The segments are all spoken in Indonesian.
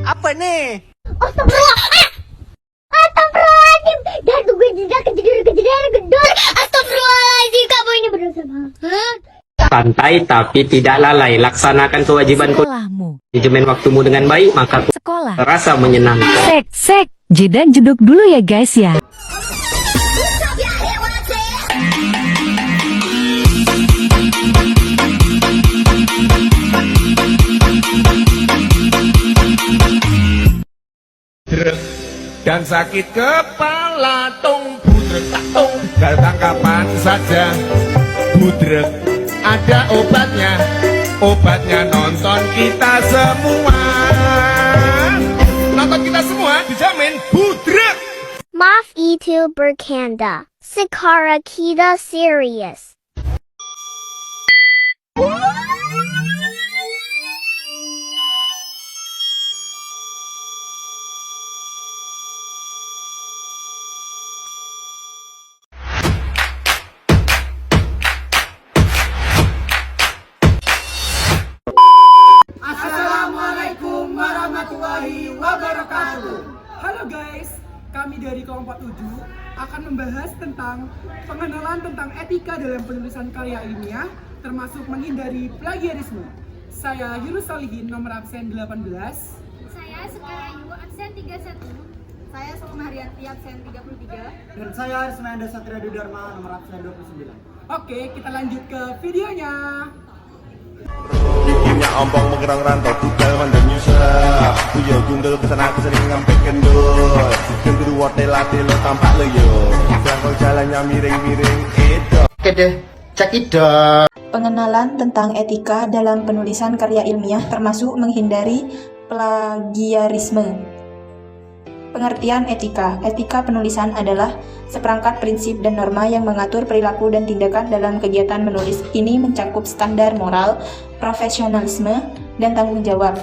Apa nih? Astagfirullah. Astagfirullahaladzim. Dah gue tidak kejedar gedor. Astagfirullahaladzim. Kamu ini berdosa banget. Santai tapi tidak lalai. Laksanakan kewajiban Sekolahmu. manajemen waktumu dengan baik, maka Sekolah. terasa menyenangkan. Sek. Jeda jeduk dulu ya guys ya. Dan sakit kepala tung budrek tak tung, datang kapan saja budrek, ada obatnya nonton kita semua, dijamin budrek. Maaf itu bercanda. Sekarang kita serius. Assalamualaikum warahmatullahi wabarakatuh. Halo guys, kami dari kelompok 7 akan membahas tentang pengenalan tentang etika dalam penulisan karya ilmiah, termasuk menghindari plagiarisme. Saya Yunus Solihin, nomor absen 18. Saya Sekarayu, absen 31. Saya Sukma Haryanti, absen 33. Dan saya Arismanda Satria Dharma, nomor absen 29. Oke, kita lanjut ke videonya. Punya ompong mengerang rantau budal mandang nyusah, kuyo gundul kesana kesering ngampek kendul, kendul wote-late lo tampak lo yo, belakang jalannya miring-miring itu. Oke deh, cekidot. Pengenalan tentang etika dalam penulisan karya ilmiah termasuk menghindari plagiarisme. Pengertian etika. Etika penulisan adalah seperangkat prinsip dan norma yang mengatur perilaku dan tindakan dalam kegiatan menulis. Ini mencakup standar moral, profesionalisme, dan tanggung jawab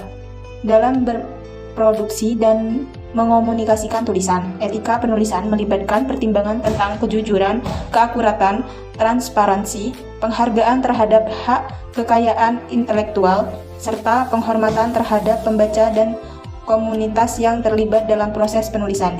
dalam berproduksi dan mengomunikasikan tulisan. Etika penulisan melibatkan pertimbangan tentang kejujuran, keakuratan, transparansi, penghargaan terhadap hak kekayaan intelektual, serta penghormatan terhadap pembaca dan komunitas yang terlibat dalam proses penulisan.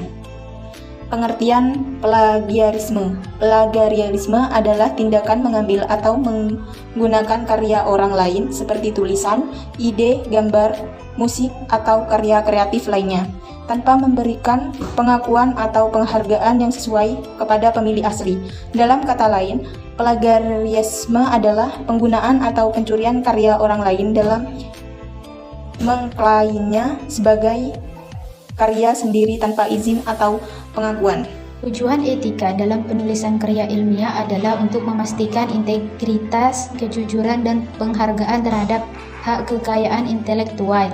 Pengertian plagiarisme. Plagiarisme adalah tindakan mengambil atau menggunakan karya orang lain seperti tulisan, ide, gambar, musik, atau karya kreatif lainnya tanpa memberikan pengakuan atau penghargaan yang sesuai kepada pemilik asli. Dalam kata lain, plagiarisme adalah penggunaan atau pencurian karya orang lain dalam mengklaimnya sebagai karya sendiri tanpa izin atau pengakuan. Tujuan etika dalam penulisan karya ilmiah adalah untuk memastikan integritas, kejujuran, dan penghargaan terhadap hak kekayaan intelektual,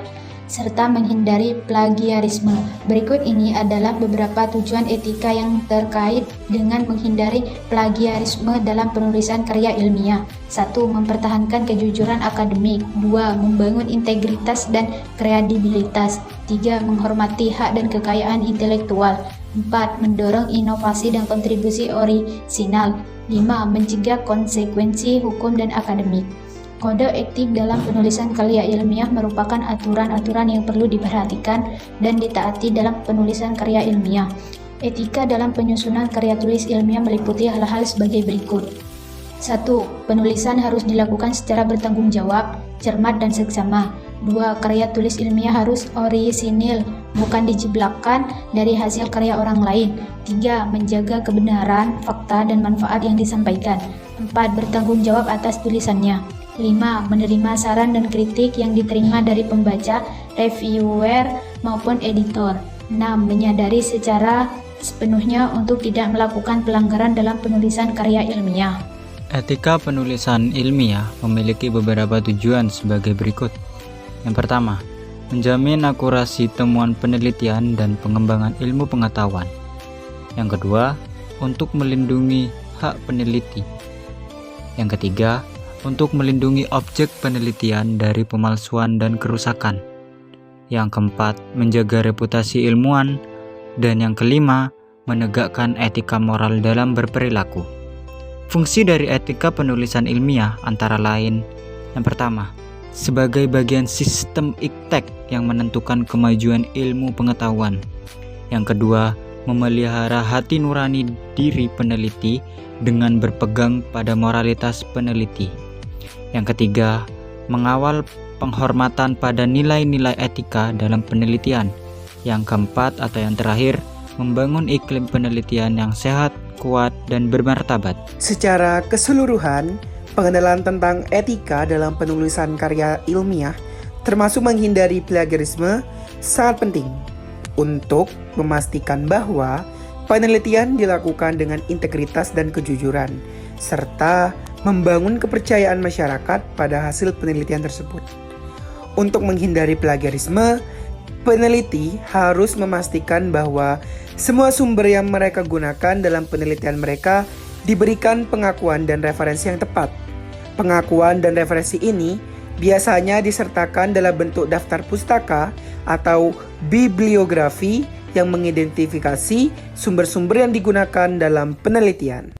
serta menghindari plagiarisme. Berikut ini adalah beberapa tujuan etika yang terkait dengan menghindari plagiarisme dalam penulisan karya ilmiah. 1. Mempertahankan kejujuran akademik. 2. Membangun integritas dan kredibilitas. 3. Menghormati hak dan kekayaan intelektual. 4. Mendorong inovasi dan kontribusi orisinal. 5. Mencegah konsekuensi hukum dan akademik. Kode etik dalam penulisan karya ilmiah merupakan aturan-aturan yang perlu diperhatikan dan ditaati dalam penulisan karya ilmiah. Etika dalam penyusunan karya tulis ilmiah meliputi hal-hal sebagai berikut. 1. Penulisan harus dilakukan secara bertanggung jawab, cermat, dan seksama. 2. Karya tulis ilmiah harus orisinil, bukan dijeblakkan dari hasil karya orang lain. 3. Menjaga kebenaran, fakta, dan manfaat yang disampaikan. 4. Bertanggung jawab atas tulisannya. 5. Menerima saran dan kritik yang diterima dari pembaca, reviewer, maupun editor. 6. Menyadari secara sepenuhnya untuk tidak melakukan pelanggaran dalam penulisan karya ilmiah. Etika penulisan ilmiah memiliki beberapa tujuan sebagai berikut. Yang pertama, menjamin akurasi temuan penelitian dan pengembangan ilmu pengetahuan. Yang kedua, untuk melindungi hak peneliti. Yang ketiga, untuk melindungi objek penelitian dari pemalsuan dan kerusakan. Yang keempat, menjaga reputasi ilmuwan. Dan yang kelima, menegakkan etika moral dalam berperilaku. Fungsi dari etika penulisan ilmiah antara lain: yang pertama, sebagai bagian sistem iptek yang menentukan kemajuan ilmu pengetahuan. Yang kedua, memelihara hati nurani diri peneliti dengan berpegang pada moralitas peneliti. Yang ketiga, mengawal penghormatan pada nilai-nilai etika dalam penelitian. Yang keempat atau yang terakhir, membangun iklim penelitian yang sehat, kuat, dan bermartabat. Secara keseluruhan, pengenalan tentang etika dalam penulisan karya ilmiah, termasuk menghindari plagiarisme, sangat penting untuk memastikan bahwa penelitian dilakukan dengan integritas dan kejujuran, serta membangun kepercayaan masyarakat pada hasil penelitian tersebut. Untuk menghindari plagiarisme, peneliti harus memastikan bahwa semua sumber yang mereka gunakan dalam penelitian mereka diberikan pengakuan dan referensi yang tepat. Pengakuan dan referensi ini biasanya disertakan dalam bentuk daftar pustaka atau bibliografi yang mengidentifikasi sumber-sumber yang digunakan dalam penelitian.